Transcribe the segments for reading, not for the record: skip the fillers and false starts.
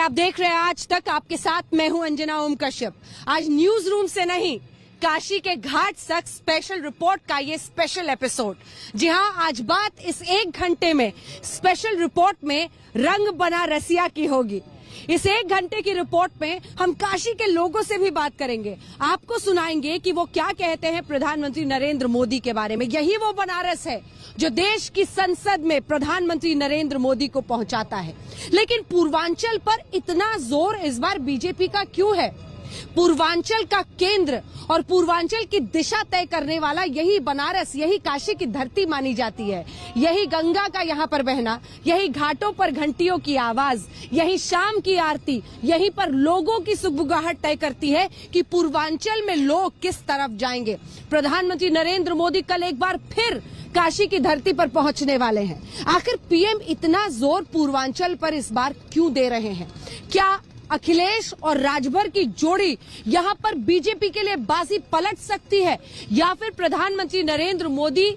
आप देख रहे हैं आज तक, आपके साथ मैं हूं अंजना ओम कश्यप। आज न्यूज रूम से नहीं, काशी के घाट तक स्पेशल रिपोर्ट का ये स्पेशल एपिसोड। जी हां, आज बात इस 1 घंटे में स्पेशल रिपोर्ट में रंग बना रसिया की होगी। इस 1 घंटे की रिपोर्ट में हम काशी के लोगों से भी बात करेंगे, आपको सुनाएंगे कि वो क्या कहते हैं प्रधानमंत्री नरेंद्र मोदी के बारे में। यही वो बनारस है जो देश की संसद में प्रधानमंत्री नरेंद्र मोदी को पहुंचाता है। लेकिन पूर्वांचल पर इतना जोर इस बार बीजेपी का क्यों है? पूर्वांचल का केंद्र और पूर्वांचल की दिशा तय करने वाला यही बनारस, यही काशी की धरती मानी जाती है। यही गंगा का यहाँ पर बहना, यही घाटों पर घंटियों की आवाज, यही शाम की आरती, यहीं पर लोगों की सुगबुगाहट तय करती है कि पूर्वांचल में लोग किस तरफ जाएंगे। प्रधानमंत्री नरेंद्र मोदी कल एक बार फिर काशी की धरती पर पहुंचने वाले हैं। आखिर पीएम इतना जोर पूर्वांचल पर इस बार क्यों दे रहे हैं? क्या अखिलेश और राजभर की जोड़ी यहां पर बीजेपी के लिए बाजी पलट सकती है, या फिर प्रधानमंत्री नरेंद्र मोदी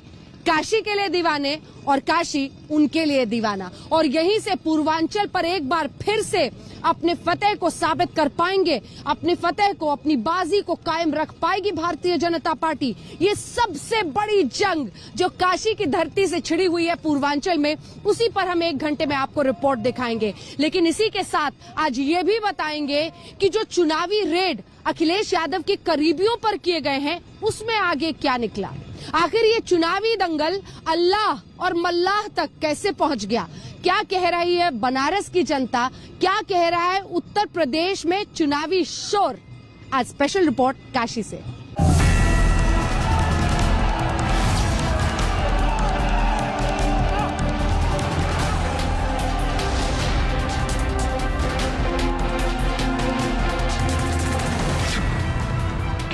काशी के लिए दीवाने और काशी उनके लिए दीवाना, और यहीं से पूर्वांचल पर एक बार फिर से अपने फतेह को साबित कर पाएंगे, अपनी फतेह को, अपनी बाजी को कायम रख पाएगी भारतीय जनता पार्टी। ये सबसे बड़ी जंग जो काशी की धरती से छिड़ी हुई है पूर्वांचल में, उसी पर हम 1 घंटे में आपको रिपोर्ट दिखाएंगे। लेकिन इसी के साथ आज ये भी बताएंगे कि जो चुनावी रेड अखिलेश यादव के करीबियों पर किए गए हैं, उसमें आगे क्या निकला। आखिर ये चुनावी दंगल अल्लाह और मल्लाह तक कैसे पहुंच गया? क्या कह रही है बनारस की जनता, क्या कह रहा है उत्तर प्रदेश में चुनावी शोर? आज स्पेशल रिपोर्ट काशी से।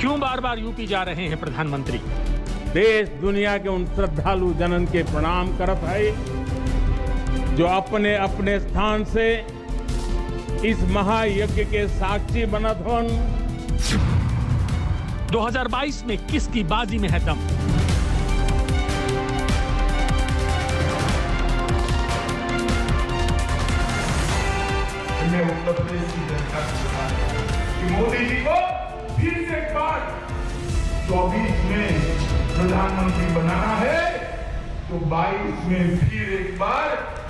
क्यों बार बार यूपी जा रहे हैं प्रधानमंत्री? देश दुनिया के उन श्रद्धालु जनन के प्रणाम करत है जो अपने अपने स्थान से इस महायज्ञ के साक्षी बनत हन। 2022 में किसकी बाजी में है दम? उत्तर प्रदेश की जनता कि मोदी जी को फिर से एक बार 24 में प्रधानमंत्री बनाना है, तो 22 में फिर एक बार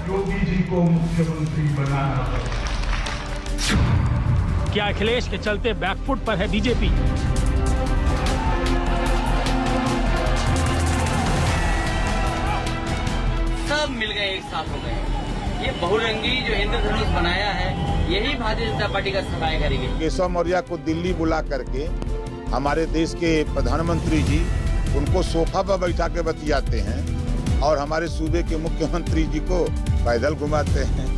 योगी जी को मुख्यमंत्री बनाना है। क्या अखिलेश के चलते बैकफुट पर है बीजेपी? सब मिल गए, एक साथ हो गए। ये बहुरंगी जो इंद्रधनुष बनाया है, यही भारतीय जनता पार्टी का सफाई करेगी। केशव मौर्य को दिल्ली बुला करके हमारे देश के प्रधानमंत्री जी उनको सोफा पर बैठा के बतियाते हैं और हमारे सूबे के मुख्यमंत्री जी को पैदल घुमाते हैं।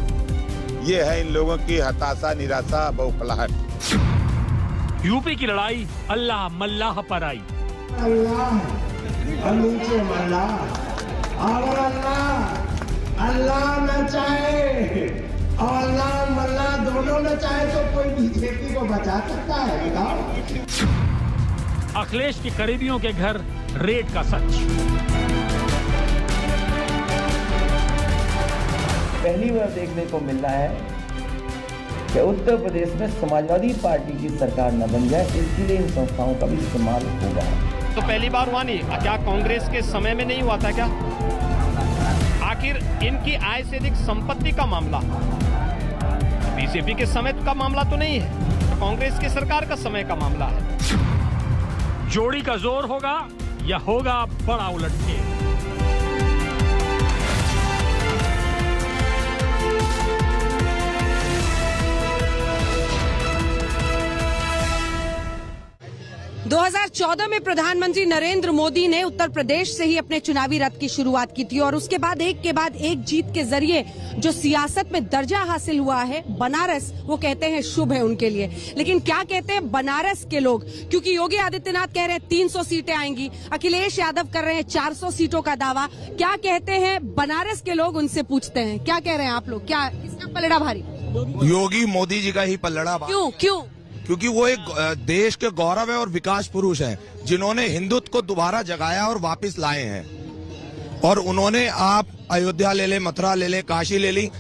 ये है इन लोगों की हताशा, निराशा, बौखलाहट। यूपी की लड़ाई अल्लाह मल्लाह पर आई। अल्लाह नीचे मल्लाह, और अल्लाह न चाहे और अल्लाह मल्लाह दोनों न चाहे तो कोई बीजेपी को बचा सकता है? बताओ। अखिलेश के करीबियों के घर रेड का सच। पहली बार देखने को मिल रहा है कि उत्तर प्रदेश में समाजवादी पार्टी की सरकार न बन जाए, इसके लिए इन संस्थाओं का भी इस्तेमाल होगा। तो पहली बार हुआ नहीं, क्या कांग्रेस के समय में नहीं हुआ था क्या? आखिर इनकी आय से अधिक संपत्ति का मामला बीजेपी के समय का मामला तो नहीं है, कांग्रेस की सरकार का समय का मामला है। जोड़ी का जोर होगा या होगा बड़ा उलटफेर? दो 2014 में प्रधानमंत्री नरेंद्र मोदी ने उत्तर प्रदेश से ही अपने चुनावी रथ की शुरुआत की थी, और उसके बाद एक जीत के जरिए जो सियासत में दर्जा हासिल हुआ है बनारस, वो कहते हैं शुभ है उनके लिए। लेकिन क्या कहते हैं बनारस के लोग? क्योंकि योगी आदित्यनाथ कह रहे हैं 300 सीटें आएंगी, अखिलेश यादव कर रहे हैं 400 सीटों का दावा। क्या कहते हैं बनारस के लोग? उनसे पूछते हैं, क्या कह रहे हैं आप लोग? क्या इसका पलड़ा भारी? योगी मोदी जी का ही पलड़ा भारी। क्यों? क्योंकि वो एक देश के गौरव है और विकास पुरुष हैं, जिन्होंने हिंदुत्व को दोबारा जगाया और वापस लाए हैं। और उन्होंने, आप अयोध्या ले ले, मथुरा ले ले, काशी ले ली,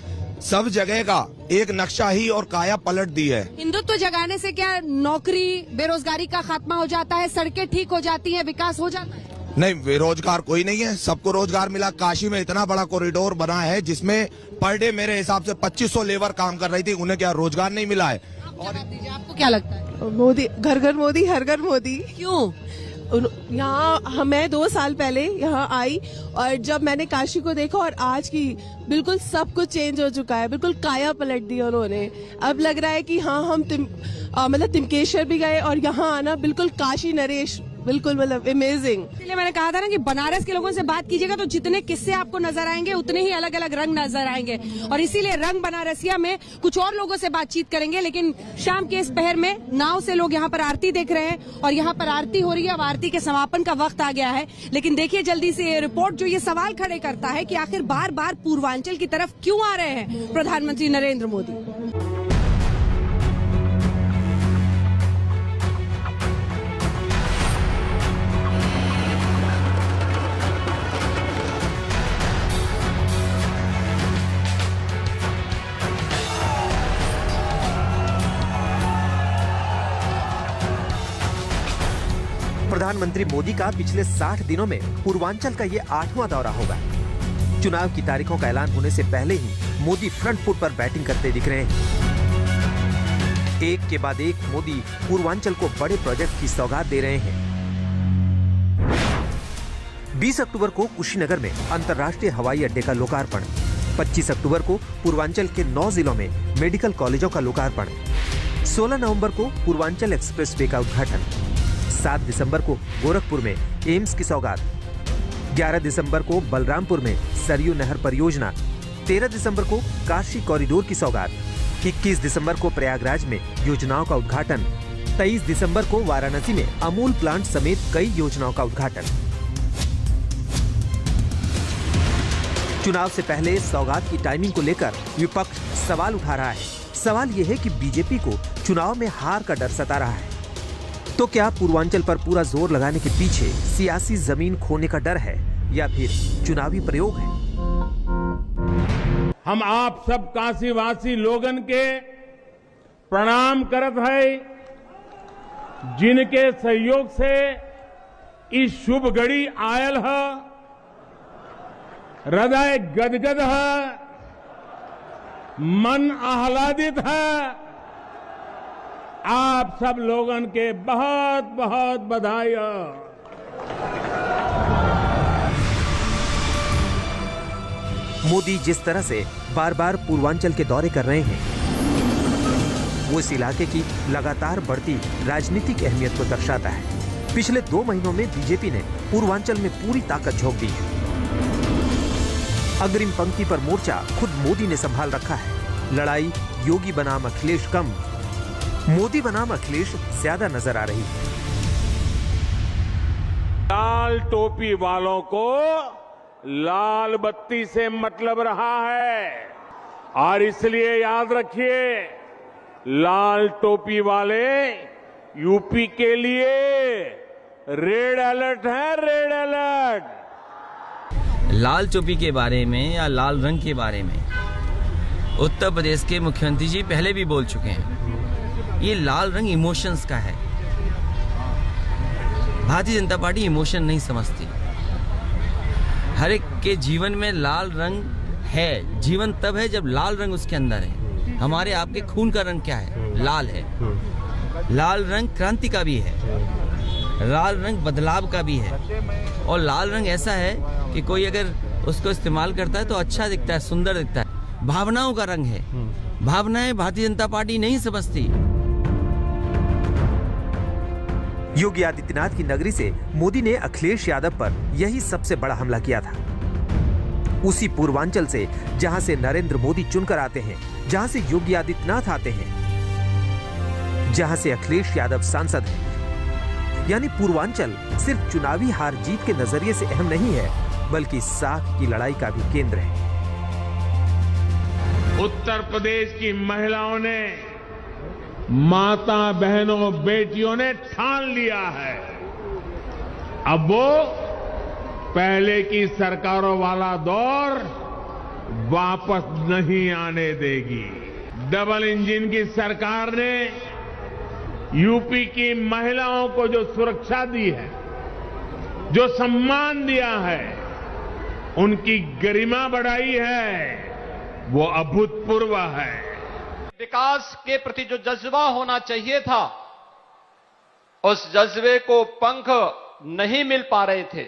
सब जगह का एक नक्शा ही और काया पलट दी है। हिंदुत्व जगाने से क्या नौकरी बेरोजगारी का खात्मा हो जाता है, सड़कें ठीक हो जाती है, विकास हो जाता है? नहीं, बेरोजगार कोई नहीं है, सबको रोजगार मिला। काशी में इतना बड़ा कॉरिडोर बना है जिसमें पर डे मेरे हिसाब से 2500 लेबर काम कर रही थी, उन्हें क्या रोजगार नहीं मिला है? और आपको क्या लगता है? मोदी, घर घर मोदी, हर घर मोदी। क्यों? यहाँ मैं 2 साल पहले यहाँ आई और जब मैंने काशी को देखा और आज की बिल्कुल सब कुछ चेंज हो चुका है, बिल्कुल काया पलट दी उन्होंने। अब लग रहा है कि हाँ हम मतलब तिमकेश्वर भी गए और यहाँ आना बिल्कुल काशी नरेश, बिल्कुल मतलब अमेजिंग। इसलिए मैंने कहा था ना कि बनारस के लोगों से बात कीजिएगा तो जितने किस्से आपको नजर आएंगे उतने ही अलग अलग रंग नजर आएंगे, और इसीलिए रंग बनारसिया में कुछ और लोगों से बातचीत करेंगे। लेकिन शाम के इस पहर में नाव से लोग यहाँ पर आरती देख रहे हैं और यहाँ पर आरती हो रही है। अब आरती के समापन का वक्त आ गया है, लेकिन देखिए जल्दी से ये रिपोर्ट जो ये सवाल खड़े करता है कि आखिर बार बार पूर्वांचल की तरफ क्यों आ रहे हैं प्रधानमंत्री नरेंद्र मोदी। प्रधानमंत्री मोदी का पिछले 60 दिनों में पूर्वांचल का ये 8वां दौरा होगा। चुनाव की तारीखों का ऐलान होने से पहले ही मोदी फ्रंट फुट पर बैटिंग करते दिख रहे हैं। एक के बाद एक मोदी पूर्वांचल को बड़े प्रोजेक्ट की सौगात दे रहे हैं। 20 अक्टूबर को कुशीनगर में अंतर्राष्ट्रीय हवाई अड्डे का लोकार्पण, 25 अक्टूबर को पूर्वांचल के 9 जिलों में मेडिकल कॉलेजों का लोकार्पण, 16 नवंबर को पूर्वांचल एक्सप्रेसवे का उद्घाटन, 7 दिसंबर को गोरखपुर में एम्स की सौगात, 11 दिसंबर को बलरामपुर में सरयू नहर परियोजना, 13 दिसंबर को काशी कॉरिडोर की सौगात, 21 दिसंबर को प्रयागराज में योजनाओं का उद्घाटन, 23 दिसंबर को वाराणसी में अमूल प्लांट समेत कई योजनाओं का उद्घाटन। चुनाव से पहले सौगात की टाइमिंग को लेकर विपक्ष सवाल उठा रहा है। सवाल यह है कि बीजेपी को चुनाव में हार का डर सता रहा है, तो क्या पूर्वांचल पर पूरा जोर लगाने के पीछे सियासी जमीन खोने का डर है या फिर चुनावी प्रयोग है? हम आप सब काशीवासी लोगन के प्रणाम करत है, जिनके सहयोग से इस शुभ घड़ी आयल है। हृदय गदगद है, मन आह्लादित है। आप सब लोगन के बहुत बहुत बधाई। मोदी जिस तरह से बार बार पूर्वांचल के दौरे कर रहे हैं, वो इस इलाके की लगातार बढ़ती राजनीतिक अहमियत को दर्शाता है। पिछले 2 महीनों में बीजेपी ने पूर्वांचल में पूरी ताकत झोंक दी है। अग्रिम पंक्ति पर मोर्चा खुद मोदी ने संभाल रखा है। लड़ाई योगी बनाम अखिलेश कम, मोदी बनाम अखिलेश ज्यादा नजर आ रही है। लाल टोपी वालों को लाल बत्ती से मतलब रहा है, और इसलिए याद रखिए, लाल टोपी वाले यूपी के लिए रेड अलर्ट है, रेड अलर्ट। लाल टोपी के बारे में या लाल रंग के बारे में उत्तर प्रदेश के मुख्यमंत्री जी पहले भी बोल चुके हैं। ये लाल रंग इमोशंस का है। भारतीय जनता पार्टी इमोशन नहीं समझती। हर एक के जीवन में लाल रंग है। जीवन तब है जब लाल रंग उसके अंदर है। हमारे आपके खून का रंग क्या है? लाल है। लाल रंग क्रांति का भी है, लाल रंग बदलाव का भी है, और लाल रंग ऐसा है कि कोई अगर उसको इस्तेमाल करता है तो अच्छा दिखता है, सुंदर दिखता है। भावनाओं का रंग है। भावनाएं भारतीय जनता पार्टी नहीं समझती। योगी आदित्यनाथ की नगरी से मोदी ने अखिलेश यादव पर यही सबसे बड़ा हमला किया था। उसी पूर्वांचल से जहां से नरेंद्र मोदी चुनकर आते हैं, जहां से योगी आदित्यनाथ आते हैं, जहां से अखिलेश यादव सांसद हैं। यानी पूर्वांचल सिर्फ चुनावी हार जीत के नजरिए से अहम नहीं है, बल्कि साख की लड़ाई का भी केंद्र है। उत्तर प्रदेश की महिलाओं ने, माता बहनों बेटियों ने ठान लिया है, अब वो पहले की सरकारों वाला दौर वापस नहीं आने देगी। डबल इंजन की सरकार ने यूपी की महिलाओं को जो सुरक्षा दी है, जो सम्मान दिया है, उनकी गरिमा बढ़ाई है, वो अभूतपूर्व है। विकास के प्रति जो जज्बा होना चाहिए था, उस जज्बे को पंख नहीं मिल पा रहे थे।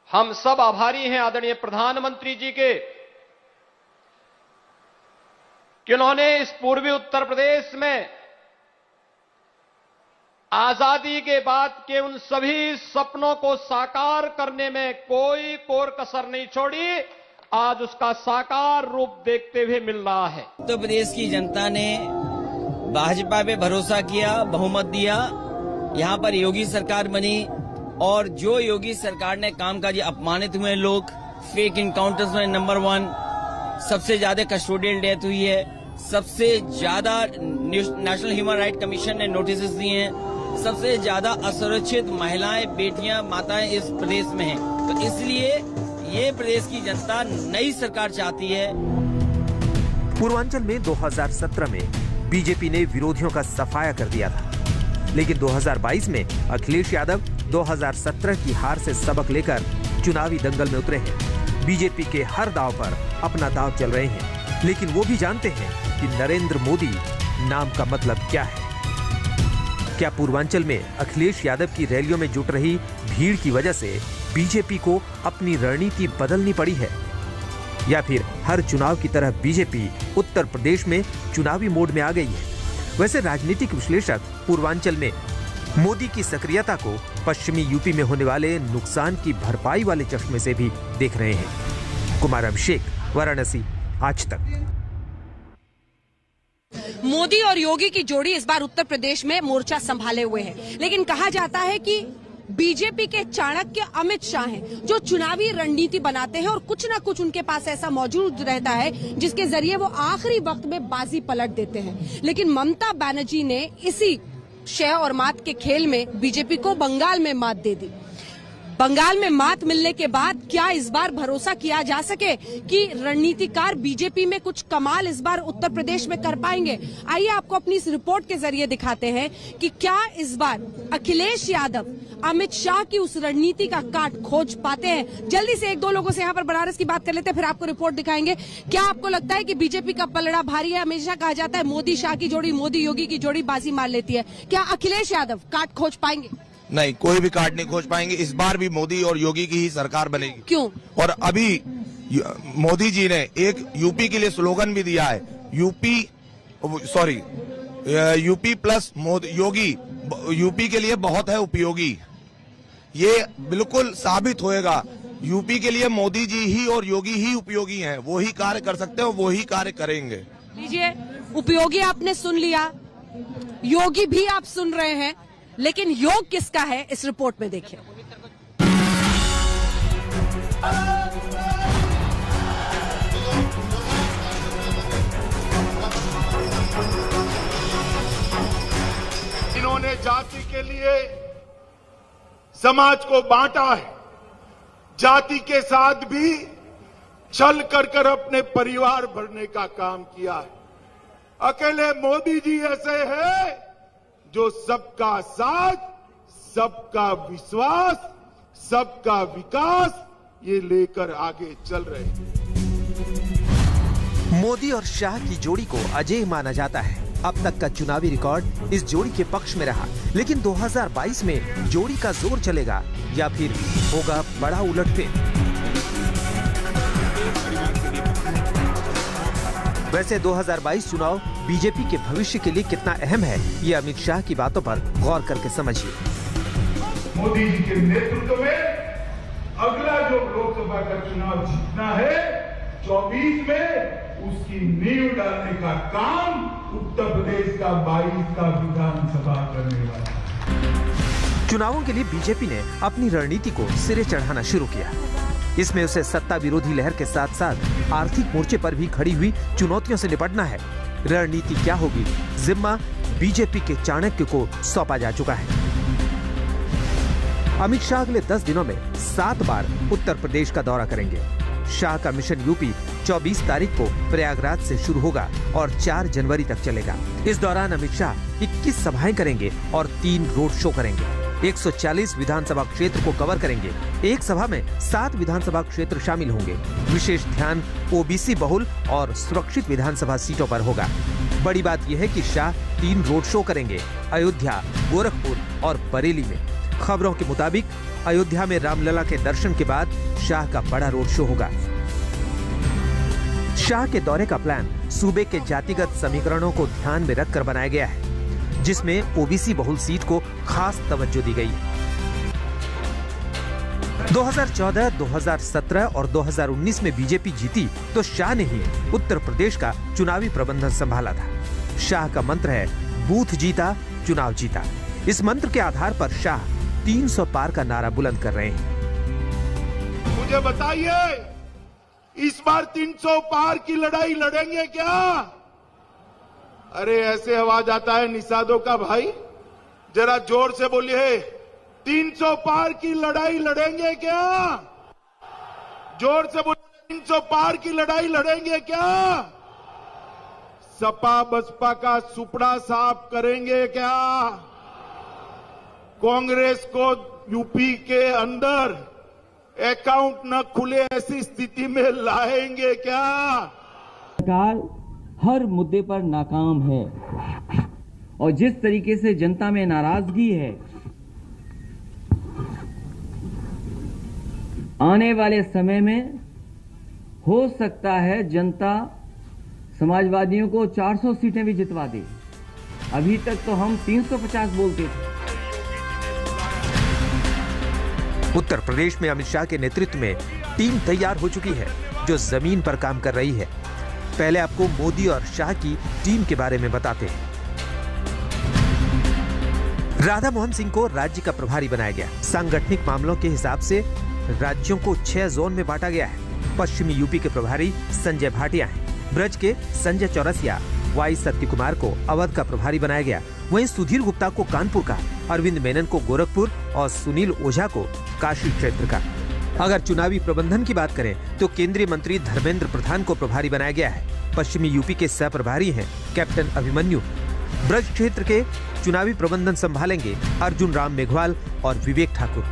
हम सब आभारी हैं आदरणीय प्रधानमंत्री जी के कि उन्होंने इस पूर्वी उत्तर प्रदेश में आजादी के बाद के उन सभी सपनों को साकार करने में कोई कोर कसर नहीं छोड़ी। आज उसका साकार रूप देखते हुए मिल रहा है। उत्तर प्रदेश की जनता ने भाजपा पे भरोसा किया, बहुमत दिया, यहाँ पर योगी सरकार बनी और जो योगी सरकार ने काम काज अपमानित हुए लोग, फेक इनकाउंटर्स में नंबर 1, सबसे ज्यादा कस्टोडियल डेथ हुई है, सबसे ज्यादा नेशनल ह्यूमन राइट कमीशन ने नोटिस दिए हैं, सबसे ज्यादा असुरक्षित महिलाएं, बेटियां, माताएं इस प्रदेश में हैं। तो इसलिए ये प्रदेश की जनता नई सरकार चाहती है। पूर्वांचल में 2017 में बीजेपी ने विरोधियों का सफाया कर दिया था, लेकिन 2022 में अखिलेश यादव 2017 की हार से सबक लेकर चुनावी दंगल में उतरे हैं। बीजेपी के हर दांव पर अपना दांव चल रहे हैं, लेकिन वो भी जानते हैं कि नरेंद्र मोदी नाम का मतलब क्या है। क्या पूर्वांचल में अखिलेश यादव की रैलियों में जुट रही भीड़ की वजह से बीजेपी को अपनी रणनीति बदलनी पड़ी है, या फिर हर चुनाव की तरह बीजेपी उत्तर प्रदेश में चुनावी मोड में आ गई है? वैसे राजनीतिक विश्लेषक पूर्वांचल में मोदी की सक्रियता को पश्चिमी यूपी में होने वाले नुकसान की भरपाई वाले चश्मे से भी देख रहे हैं। कुमार अभिषेक, वाराणसी, आज तक। मोदी और योगी की जोड़ी इस बार उत्तर प्रदेश में मोर्चा संभाले हुए है, लेकिन कहा जाता है कि बीजेपी के चाणक्य अमित शाह हैं, जो चुनावी रणनीति बनाते हैं और कुछ ना कुछ उनके पास ऐसा मौजूद रहता है जिसके जरिए वो आखिरी वक्त में बाजी पलट देते हैं। लेकिन ममता बनर्जी ने इसी शह और मात के खेल में बीजेपी को बंगाल में मात दे दी। बंगाल में मात मिलने के बाद क्या इस बार भरोसा किया जा सके कि रणनीतिकार बीजेपी में कुछ कमाल इस बार उत्तर प्रदेश में कर पाएंगे? आइए आपको अपनी इस रिपोर्ट के जरिए दिखाते हैं कि क्या इस बार अखिलेश यादव अमित शाह की उस रणनीति का काट खोज पाते हैं। जल्दी से एक दो लोगों से यहाँ पर बनारस की बात कर लेते हैं, फिर आपको रिपोर्ट दिखाएंगे। क्या आपको लगता है कि बीजेपी का पलड़ा भारी है? हमेशा कहा जाता है मोदी शाह की जोड़ी, मोदी योगी की जोड़ी बाजी मार लेती है। क्या अखिलेश यादव काट खोज पाएंगे? नहीं, कोई भी कार्ड नहीं खोज पाएंगे। इस बार भी मोदी और योगी की ही सरकार बनेगी। क्यों? और अभी मोदी जी ने एक यूपी के लिए स्लोगन भी दिया है, यूपी प्लस योगी, यूपी के लिए बहुत है उपयोगी। ये बिल्कुल साबित होएगा, यूपी के लिए मोदी जी ही और योगी ही उपयोगी हैं। वो ही कार्य कर सकते हैं, वो ही कार्य करेंगे। लीजिए, उपयोगी आपने सुन लिया, योगी भी आप सुन रहे हैं, लेकिन योग किसका है इस रिपोर्ट में देखिए। इन्होंने जाति के लिए समाज को बांटा है, जाति के साथ भी छल कर अपने परिवार भरने का काम किया है। अकेले मोदी जी ऐसे हैं जो सबका साथ, सबका विश्वास, सबका विकास ये लेकर आगे चल रहे हैं। मोदी और शाह की जोड़ी को अजेय माना जाता है। अब तक का चुनावी रिकॉर्ड इस जोड़ी के पक्ष में रहा, लेकिन 2022 में जोड़ी का जोर चलेगा या फिर होगा बड़ा उलटफेर? वैसे 2022 चुनाव बीजेपी के भविष्य के लिए कितना अहम है, ये अमित शाह की बातों पर गौर करके समझिए। मोदी जी के नेतृत्व में अगला जो लोकसभा का चुनाव जीतना है 24 में, उसकी नींव डालने का काम उत्तर प्रदेश का 22 का विधानसभा करने वाला है। चुनावों के लिए बीजेपी ने अपनी रणनीति को सिरे चढ़ाना शुरू किया। इसमें उसे सत्ता विरोधी लहर के साथ साथ आर्थिक मोर्चे पर भी खड़ी हुई चुनौतियों से निपटना है। रणनीति क्या होगी, जिम्मा बीजेपी के चाणक्य को सौंपा जा चुका है। अमित शाह अगले 10 दिनों में 7 बार उत्तर प्रदेश का दौरा करेंगे। शाह का मिशन यूपी 24 तारीख को प्रयागराज से शुरू होगा और 4 जनवरी तक चलेगा। इस दौरान अमित शाह 21 सभाएं करेंगे और 3 रोड शो करेंगे। 140 विधानसभा क्षेत्र को कवर करेंगे। एक सभा में 7 विधानसभा क्षेत्र शामिल होंगे। विशेष ध्यान ओबीसी बहुल और सुरक्षित विधानसभा सीटों पर होगा। बड़ी बात यह है कि शाह 3 रोड शो करेंगे, अयोध्या, गोरखपुर और बरेली में। खबरों के मुताबिक अयोध्या में रामलला के दर्शन के बाद शाह का बड़ा रोड शो होगा। शाह के दौरे का प्लान सूबे के जातिगत समीकरणों को ध्यान में रखकर बनाया गया है, जिसमें ओबीसी बहुल सीट को खास तवज्जो दी गई है। 2014, 2017 और 2019 में बीजेपी जीती तो शाह ने ही उत्तर प्रदेश का चुनावी प्रबंधन संभाला था। शाह का मंत्र है बूथ जीता चुनाव जीता। इस मंत्र के आधार पर शाह 300 पार का नारा बुलंद कर रहे हैं। मुझे बताइए, इस बार 300 पार की लड़ाई लड़ेंगे क्या? अरे ऐसे आवाज आता है निषादों का भाई, जरा जोर से बोलिए, 300 पार की लड़ाई लड़ेंगे क्या? जोर से बोलिए, 300 पार की लड़ाई लड़ेंगे क्या? सपा बसपा का सुपड़ा साफ करेंगे क्या? कांग्रेस को यूपी के अंदर अकाउंट न खुले ऐसी स्थिति में लाएंगे क्या? सरकार हर मुद्दे पर नाकाम है और जिस तरीके से जनता में नाराजगी है, आने वाले समय में हो सकता है जनता समाजवादियों को 400 सीटें भी जितवा दे। अभी तक तो हम 350 बोलते थे। उत्तर प्रदेश में अमित शाह के नेतृत्व में टीम तैयार हो चुकी है, जो जमीन पर काम कर रही है। पहले आपको मोदी और शाह की टीम के बारे में बताते हैं। राधा मोहन सिंह को राज्य का प्रभारी बनाया गया। सांगठनिक मामलों के हिसाब से राज्यों को 6 जोन में बांटा गया है। पश्चिमी यूपी के प्रभारी संजय भाटिया हैं। ब्रज के संजय चौरसिया, वाई सत्य कुमार को अवध का प्रभारी बनाया गया। वहीं सुधीर गुप्ता को कानपुर का, अरविंद मेनन को गोरखपुर और सुनील ओझा को काशी क्षेत्र का। अगर चुनावी प्रबंधन की बात करें तो केंद्रीय मंत्री धर्मेंद्र प्रधान को प्रभारी बनाया गया है। पश्चिमी यूपी के सह प्रभारी हैं कैप्टन अभिमन्यु। ब्रज क्षेत्र के चुनावी प्रबंधन संभालेंगे अर्जुन राम मेघवाल और विवेक ठाकुर।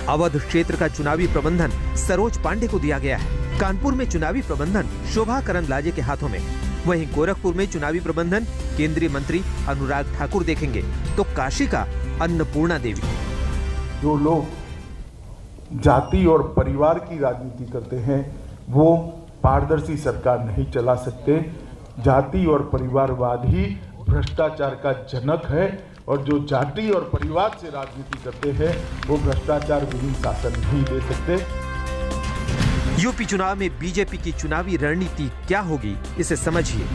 अवध क्षेत्र का चुनावी प्रबंधन सरोज पांडे को दिया गया है। कानपुर में चुनावी प्रबंधन शोभा करंदलाजे के हाथों में। वहीं गोरखपुर में चुनावी प्रबंधन केंद्रीय मंत्री अनुराग ठाकुर देखेंगे तो काशी का अन्नपूर्णा देवी। जो लोग जाति और परिवार की राजनीति करते हैं वो पारदर्शी सरकार नहीं चला सकते। जाति और परिवारवाद ही भ्रष्टाचार का जनक है और जो जाति और परिवार से राजनीति करते हैं वो भ्रष्टाचार विहीन शासन नहीं दे सकते। यूपी चुनाव में बीजेपी की चुनावी रणनीति क्या होगी, इसे समझिए।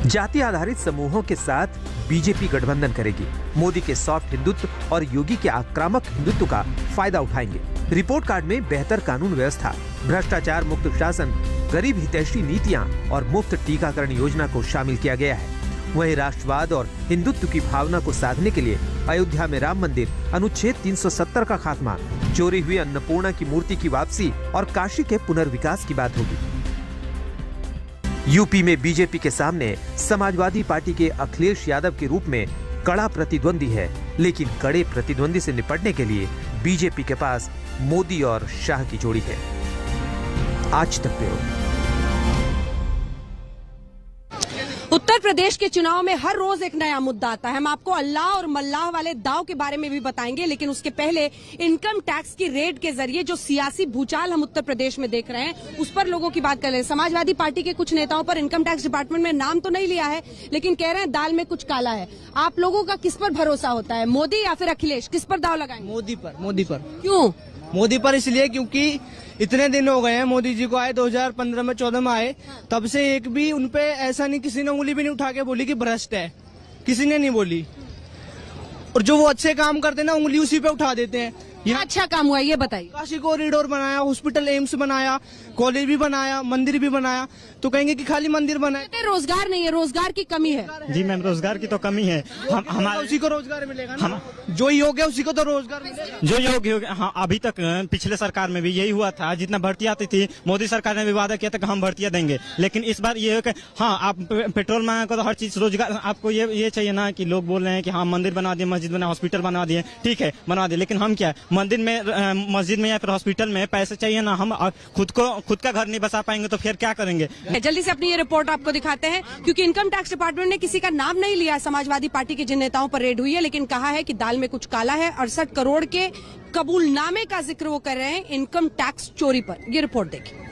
जाति आधारित समूहों के साथ बीजेपी गठबंधन करेगी। मोदी के सॉफ्ट हिंदुत्व और योगी के आक्रामक हिंदुत्व का फायदा उठाएंगे। रिपोर्ट कार्ड में बेहतर कानून व्यवस्था, भ्रष्टाचार मुक्त शासन, गरीब हितैषी नीतियां और मुफ्त टीकाकरण योजना को शामिल किया गया है। वहीं राष्ट्रवाद और हिंदुत्व की भावना को साधने के लिए अयोध्या में राम मंदिर, अनुच्छेद 370 का खात्मा, चोरी हुई अन्नपूर्णा की मूर्ति की वापसी और काशी के पुनर्विकास की बात होगी। यूपी में बीजेपी के सामने समाजवादी पार्टी के अखिलेश यादव के रूप में कड़ा प्रतिद्वंदी है, लेकिन कड़े प्रतिद्वंदी से निपटने के लिए बीजेपी के पास मोदी और शाह की जोड़ी है। आज तक ब्यूरो। उत्तर प्रदेश के चुनाव में हर रोज एक नया मुद्दा आता है। हम आपको अल्लाह और मल्लाह वाले दाव के बारे में भी बताएंगे, लेकिन उसके पहले इनकम टैक्स की रेड के जरिए जो सियासी भूचाल हम उत्तर प्रदेश में देख रहे हैं उस पर लोगों की बात कर रहे हैं। समाजवादी पार्टी के कुछ नेताओं पर इनकम टैक्स डिपार्टमेंट में नाम तो नहीं लिया है, लेकिन कह रहे हैं दाल में कुछ काला है। आप लोगों का किस पर भरोसा होता है, मोदी या फिर अखिलेश? किस पर दाव लगाएंगे? मोदी पर। मोदी पर। क्यों मोदी पर? इसलिए क्योंकि इतने दिन हो गए हैं मोदी जी को आए, 2015 में 14 में आए, तब से एक भी उनपे ऐसा नहीं, किसी ने उंगली भी नहीं उठा के बोली कि भ्रष्ट है, किसी ने नहीं बोली। और जो वो अच्छे काम करते हैं ना, उंगली उसी पे उठा देते हैं। क्या अच्छा काम हुआ ये बताइए। काशी कॉरिडोर बनाया, हॉस्पिटल एम्स बनाया, कॉलेज भी बनाया, मंदिर भी बनाया, तो कहेंगे कि खाली मंदिर बनाए। रोजगार नहीं है, रोजगार की कमी है। जी मैम, रोजगार की तो कमी है। हमारे उसी को रोजगार मिलेगा ना, जो योग्य है उसी को तो रोजगार मिलेगा। जो योग्य होगा। हाँ, अभी तक पिछले सरकार में भी यही हुआ था, जितना भर्ती आती थी मोदी सरकार ने भी वादा किया था कि हम भर्तियां देंगे, लेकिन इस बार ये है कि हाँ आप पेट्रोल महंगा को तो हर चीज रोजगार आपको ये चाहिए ना कि लोग बोल रहे हैं कि हाँ मंदिर बना दिए, मस्जिद बना, हॉस्पिटल बना दिए, ठीक है बना दिए, लेकिन हम क्या मंदिर में, मस्जिद में या फिर हॉस्पिटल में पैसे चाहिए ना, हम खुद का घर नहीं बसा पाएंगे तो फिर क्या करेंगे। जल्दी से अपनी ये रिपोर्ट आपको दिखाते हैं, क्योंकि इनकम टैक्स डिपार्टमेंट ने किसी का नाम नहीं लिया। समाजवादी पार्टी के जिन नेताओं पर रेड हुई है, लेकिन कहा है कि दाल में कुछ काला है। 68 करोड़ के कबूलनामे का जिक्र वो कर रहे हैं इनकम टैक्स चोरी पर। ये रिपोर्ट देखिए।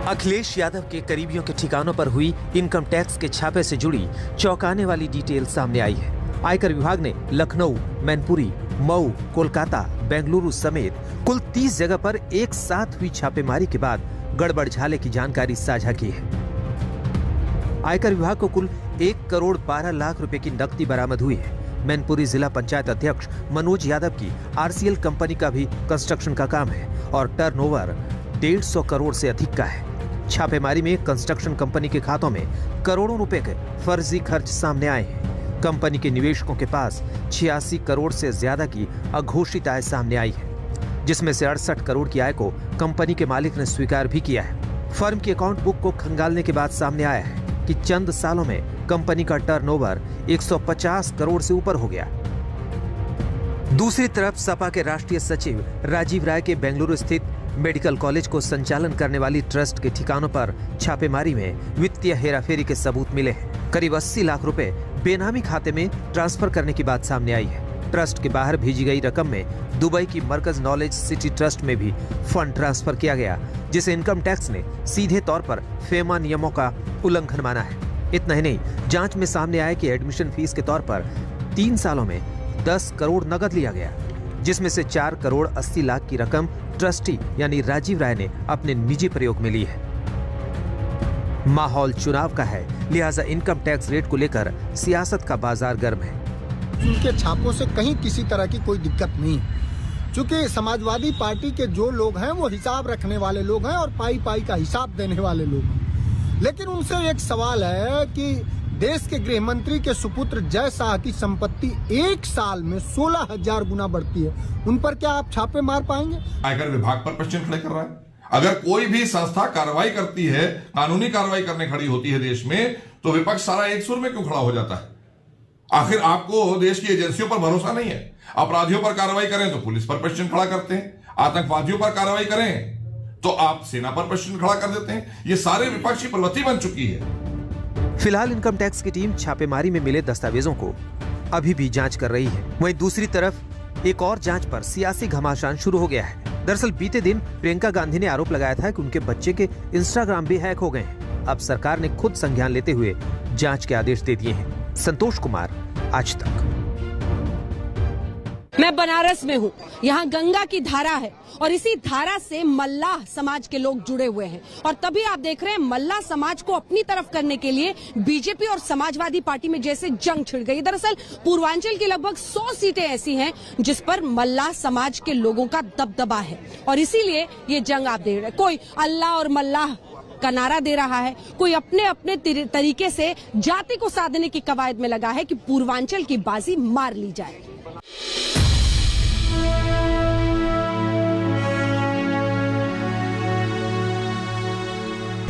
अखिलेश यादव के करीबियों के ठिकानों पर हुई इनकम टैक्स के छापे से जुड़ी चौंकाने वाली डिटेल सामने आई है। आयकर विभाग ने लखनऊ, मैनपुरी, मऊ, कोलकाता, बेंगलुरु समेत कुल 30 जगह पर एक साथ हुई छापेमारी के बाद गड़बड़ झाले की जानकारी साझा की है। आयकर विभाग को कुल 1 करोड़ 12 लाख रुपए की नकदी बरामद हुई है। मैनपुरी जिला पंचायत अध्यक्ष मनोज यादव की आरसीएल कंपनी का भी कंस्ट्रक्शन का काम है और टर्नओवर 150 करोड़ से अधिक का है। छापेमारी में कंस्ट्रक्शन कंपनी के खातों में करोड़ों रुपए के फर्जी खर्च सामने आए हैं। कंपनी के निवेशकों के पास 86 करोड़ से ज्यादा की अघोषित आय सामने आई है, जिसमें से 68 करोड़ की आय को कंपनी के मालिक ने स्वीकार भी किया है। फर्म की अकाउंट बुक को खंगालने के बाद सामने आया है कि चंद सालों में कंपनी का टर्नओवर 150 करोड़ से ऊपर हो गया। दूसरी तरफ सपा के राष्ट्रीय सचिव राजीव राय के बेंगलुरु स्थित मेडिकल कॉलेज को संचालन करने वाली ट्रस्ट के ठिकानों पर छापेमारी में वित्तीय हेराफेरी के सबूत मिले हैं। करीब 80 लाख रुपए बेनामी खाते में ट्रांसफर करने की बात सामने आई है। ट्रस्ट के बाहर भेजी गई रकम में दुबई की मरकज नॉलेज सिटी ट्रस्ट में भी फंड ट्रांसफर किया गया, जिसे इनकम टैक्स ने सीधे तौर पर फेमा नियमों का उल्लंघन माना है। इतना ही नहीं, जांच में सामने आया कि एडमिशन फीस के तौर पर 3 सालों में 10 करोड़ नकद लिया गया, जिसमें से 4 करोड़ 80 लाख की रकम ट्रस्टी यानी राजीव राय ने अपने निजी प्रयोग में ली है। माहौल चुनाव का है, लिहाजा इनकम टैक्स रेट को लेकर सियासत का बाजार गर्म है। उनके छापों से कहीं किसी तरह की कोई दिक्कत नहीं, क्योंकि समाजवादी पार्टी के जो लोग हैं वो हिसाब रखने वाले लोग हैं और पाई पाई का हिसाब देने वाले लोग हैं। लेकिन उनसे एक सवाल है कि देश के गृह मंत्री के सुपुत्र जय शाह की संपत्ति 1 साल में 16,000 गुना बढ़ती है, उन पर क्या आप छापे मार पाएंगे? आयकर विभाग पर प्रश्न खड़े कर रहा है। अगर कोई भी संस्था कार्रवाई करती है, कानूनी कार्रवाई करने खड़ी होती है देश में, तो विपक्ष सारा एक सुर में क्यों खड़ा हो जाता है? आखिर आपको देश की एजेंसियों पर भरोसा नहीं है? अपराधियों पर कार्रवाई करें तो पुलिस पर प्रश्न खड़ा करते हैं, आतंकवादियों पर कार्रवाई करें तो आप सेना पर प्रश्न खड़ा कर देते हैं। ये सारे विपक्ष की प्रवृत्ति बन चुकी है। फिलहाल इनकम टैक्स की टीम छापेमारी में मिले दस्तावेजों को अभी भी जांच कर रही है। वहीं दूसरी तरफ एक और जांच पर सियासी घमासान शुरू हो गया है। दरअसल बीते दिन प्रियंका गांधी ने आरोप लगाया था कि उनके बच्चे के इंस्टाग्राम भी हैक हो गए हैं। अब सरकार ने खुद संज्ञान लेते हुए जांच के आदेश दे दिए हैं। संतोष कुमार, आज तक। मैं बनारस में हूँ, यहाँ गंगा की धारा है और इसी धारा से मल्लाह समाज के लोग जुड़े हुए हैं और तभी आप देख रहे हैं मल्लाह समाज को अपनी तरफ करने के लिए बीजेपी और समाजवादी पार्टी में जैसे जंग छिड़ गई। दरअसल पूर्वांचल की लगभग 100 सीटें ऐसी हैं जिस पर मल्लाह समाज के लोगों का दबदबा है और इसीलिए ये जंग आप देख रहे हैं। कोई अल्लाह और मल्लाह का नारा दे रहा है, कोई अपने अपने तरीके से जाति को साधने की कवायद में लगा है कि पूर्वांचल की बाजी मार ली जाए।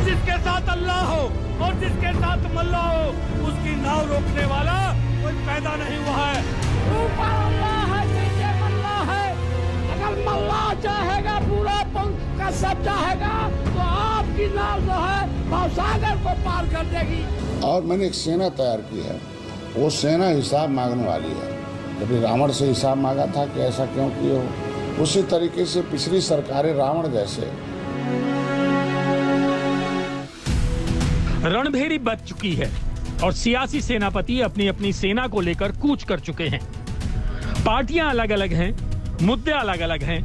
जिसके साथ अल्लाह हो और जिसके साथ मल्लाह हो, उसकी नाव रोकने वाला कोई पैदा नहीं हुआ है। ऊपर अल्लाह है, नीचे मल्लाह है। अगर मल्लाह चाहेगा पूरा पंख का सब चाहेगा तो आपकी नाव जो है भवसागर को पार कर देगी। और मैंने एक सेना तैयार की है, वो सेना हिसाब मांगने वाली है। कभी रावण से हिसाब मांगा था कि ऐसा क्यों किए हो, उसी तरीके से पिछली सरकारें रावण जैसे रणभेरी बच चुकी है और सियासी सेनापति अपनी अपनी सेना को लेकर कूच कर चुके हैं। पार्टियां अलग अलग हैं, मुद्दे अलग अलग हैं,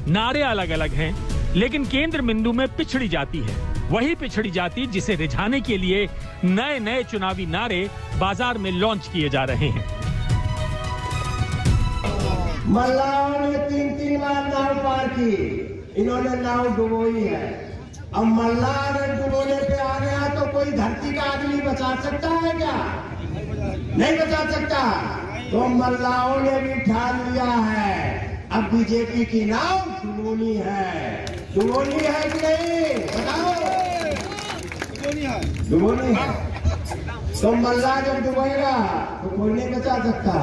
नारे अलग अलग हैं, लेकिन केंद्र बिंदु में पिछड़ी जाती है, वही पिछड़ी जाति जिसे रिझाने के लिए नए नए चुनावी नारे बाजार में लॉन्च किए जा रहे हैं। मल्लाहों ने 3-3 बार नाव पार की, इन्होंने नाव डुबोई है। अब मल्लाह अगर डुबोने पे आ गया तो कोई धरती का आदमी बचा सकता है क्या? नहीं बचा सकता। तो मल्लाहों ने भी ठान लिया है, अब बीजेपी की नाव डुबोनी है। डुबोनी है कि नहीं? बताओ। डुबोनी है। तो मल्लाह जब डुबेगा तो कोई नहीं बचा सकता।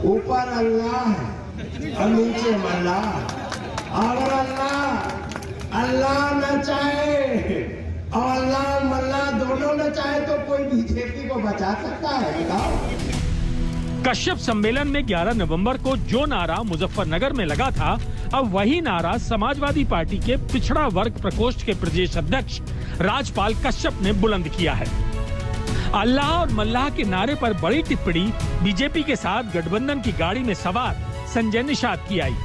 ऊपर अल्लाह है और नीचे मल्लाह। अगर अल्लाह न चाहे और अल्लाह मल्लाह दोनों न चाहे तो कोई बीजेपी को बचा सकता है? बताओ। कश्यप सम्मेलन में 11 नवंबर को जो नारा मुजफ्फरनगर में लगा था, अब वही नारा समाजवादी पार्टी के पिछड़ा वर्ग प्रकोष्ठ के प्रदेश अध्यक्ष राजपाल कश्यप ने बुलंद किया है। अल्लाह और मल्लाह के नारे पर बड़ी टिप्पणी बीजेपी के साथ गठबंधन की गाड़ी में सवार संजय निषाद की आई।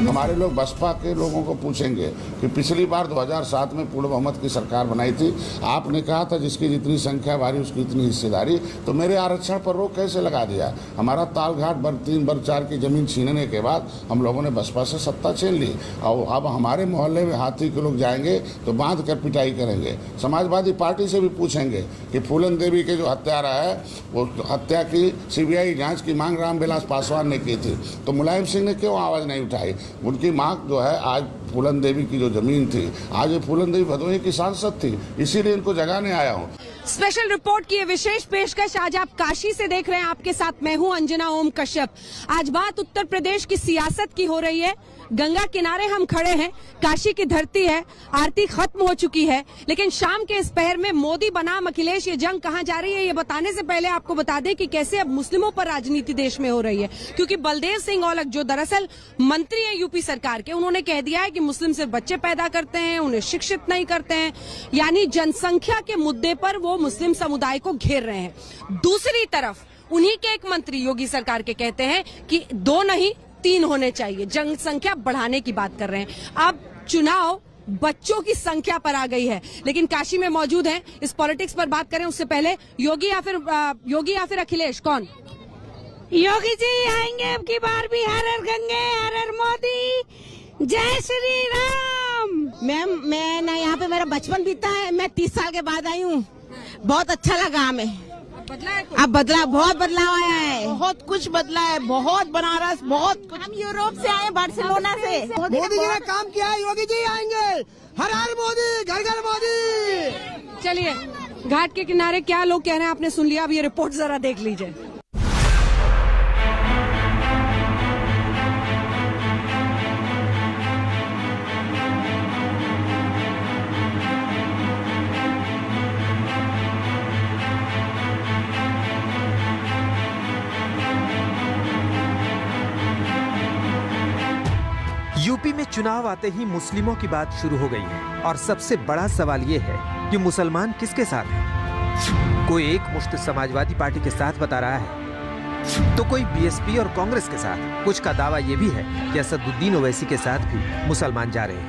हमारे लोग बसपा के लोगों को पूछेंगे कि पिछली बार 2007 में पूर्ण बहुमत की सरकार बनाई थी, आपने कहा था जिसकी जितनी संख्या भारी उसकी इतनी हिस्सेदारी, तो मेरे आरक्षण पर रोक कैसे लगा दिया? हमारा तालघाट वर्ग 3 वर्ग 4 की जमीन छीनने के बाद हम लोगों ने बसपा से सत्ता छीन ली और अब हमारे मोहल्ले में हाथी के लोग जाएंगे तो बांध कर पिटाई करेंगे। समाजवादी पार्टी से भी पूछेंगे कि फूलन देवी के जो हत्यारा है वो हत्या की CBI जाँच की मांग रामविलास पासवान ने की थी, तो मुलायम सिंह ने क्यों आवाज़ नहीं उठाई? उनकी मांग जो है, आज फूलन देवी की जो जमीन थी, आज ये फूलन देवी भदोही की सांसद थी, इसीलिए इनको जगाने आया हूँ। स्पेशल रिपोर्ट की ये विशेष पेशकश आज आप काशी से देख रहे हैं। आपके साथ मैं हूं अंजना ओम कश्यप। आज बात उत्तर प्रदेश की सियासत की हो रही है। गंगा किनारे हम खड़े हैं, काशी की धरती है, आरती खत्म हो चुकी है, लेकिन शाम के इस पहर में मोदी बनाम अखिलेश ये जंग कहां जा रही है, ये बताने से पहले आपको बता दें कि कैसे अब मुस्लिमों पर राजनीति देश में हो रही है। क्योंकि बलदेव सिंह औलख जो दरअसल मंत्री है यूपी सरकार के, उन्होंने कह दिया है कि मुस्लिम सिर्फ बच्चे पैदा करते हैं, उन्हें शिक्षित नहीं करते हैं, यानी जनसंख्या के मुद्दे पर वो मुस्लिम समुदाय को घेर रहे हैं। दूसरी तरफ उन्हीं के एक मंत्री योगी सरकार के कहते हैं कि 2 नहीं 3 होने चाहिए, जनसंख्या बढ़ाने की बात कर रहे हैं। अब चुनाव बच्चों की संख्या पर आ गई है, लेकिन काशी में मौजूद हैं। इस पॉलिटिक्स पर बात करें उससे पहले योगी या फिर अखिलेश, कौन? योगी जी आएंगे अब की बार भी। हर हर गंगे हर हर मोदी, जय श्री राम। मैं ना यहाँ पे मेरा बचपन बीता है, मैं 30 साल के बाद आई हूँ, बहुत अच्छा लगा हमें। अब बदला, बहुत बदलाव आया है, बहुत कुछ बदला है, बहुत बनारस, बहुत कुछ। हम यूरोप से आए, बार्सिलोना से। मोदी जी ने काम किया है, योगी जी आएंगे। हर हर मोदी, घर घर मोदी। चलिए, घाट के किनारे क्या लोग कह रहे हैं आपने सुन लिया, अब ये रिपोर्ट जरा देख लीजिए। यूपी में चुनाव आते ही मुस्लिमों की बात शुरू हो गई है और सबसे बड़ा सवाल ये है कि मुसलमान किसके साथ हैं? कोई एक मुश्त समाजवादी पार्टी के साथ बता रहा है तो कोई बीएसपी और कांग्रेस के साथ। कुछ का दावा यह भी है कि असदुद्दीन ओवैसी के साथ भी मुसलमान जा रहे हैं।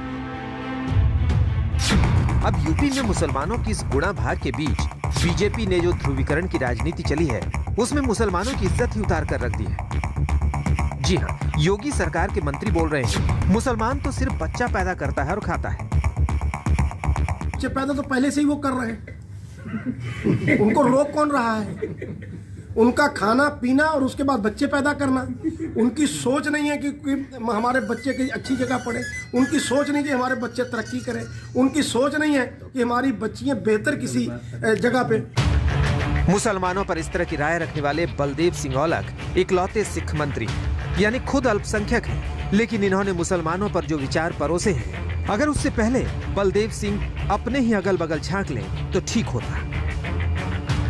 अब यूपी में मुसलमानों की इस गुणा भाग के बीच बीजेपी ने जो ध्रुवीकरण की राजनीति चली है उसमें मुसलमानों की इज्जत ही उतार कर रख दी है। जी हाँ, योगी सरकार के मंत्री बोल रहे हैं मुसलमान तो सिर्फ बच्चा पैदा करता है और खाता है। बच्चे पैदा तो पहले से ही वो कर रहे हैं, उनको रोक कौन रहा है? उनका खाना पीना और उसके बाद बच्चे पैदा करना। उनकी सोच नहीं है कि हमारे बच्चे की अच्छी जगह पढ़े, उनकी सोच नहीं कि हमारे बच्चे तरक्की करें, उनकी सोच नहीं है कि हमारी बच्चियां बेहतर किसी जगह पे। मुसलमानों पर इस तरह की राय रखने वाले बलदेव सिंह औलख इकलौते सिख मंत्री यानी खुद अल्पसंख्यक हैं, लेकिन इन्होंने मुसलमानों पर जो विचार परोसे हैं, अगर उससे पहले बलदेव सिंह अपने ही अगल बगल झांक लें तो ठीक होता।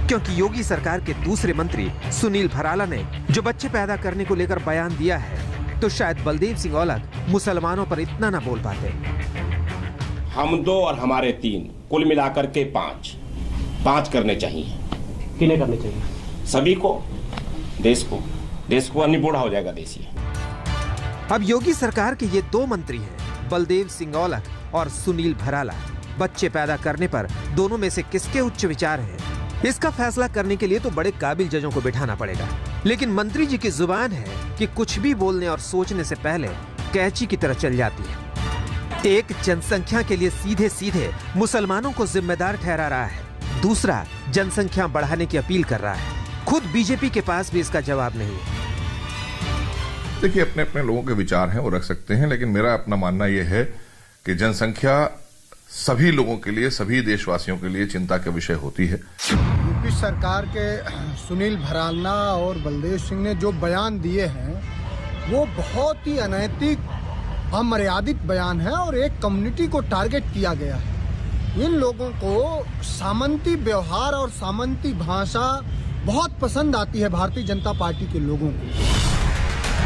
क्योंकि योगी सरकार के दूसरे मंत्री सुनील भराला ने जो बच्चे पैदा करने को लेकर बयान दिया है, तो शायद बलदेव सिंह औलख मुसलमानों पर इतना ना बोल पाते। हम 2 और हमारे 3 कुल मिलाकर के 5 करने चाहिए। किन्हें करने चाहिए? सभी को, देश को अन्य बूढ़ा हो जाएगा देश। अब योगी सरकार के ये 2 मंत्री हैं बलदेव सिंह औलख और सुनील भराला। बच्चे पैदा करने पर दोनों में से किसके उच्च विचार हैं? इसका फैसला करने के लिए तो बड़े काबिल जजों को बिठाना पड़ेगा। लेकिन मंत्री जी की जुबान है कि कुछ भी बोलने और सोचने से पहले कैंची की तरह चल जाती है। एक जनसंख्या के लिए सीधे सीधे मुसलमानों को जिम्मेदार ठहरा रहा है, दूसरा जनसंख्या बढ़ाने की अपील कर रहा है। खुद बीजेपी के पास भी इसका जवाब नहीं है। देखिए, अपने अपने लोगों के विचार हैं, वो रख सकते हैं, लेकिन मेरा अपना मानना यह है कि जनसंख्या सभी लोगों के लिए, सभी देशवासियों के लिए चिंता का विषय होती है। यूपी सरकार के सुनील भराला और बलदेव सिंह ने जो बयान दिए हैं वो बहुत ही अनैतिक, अमर्यादित बयान है और एक कम्युनिटी को टारगेट किया गया है। इन लोगों को सामंती व्यवहार और सामंती भाषा बहुत पसंद आती है भारतीय जनता पार्टी के लोगों को।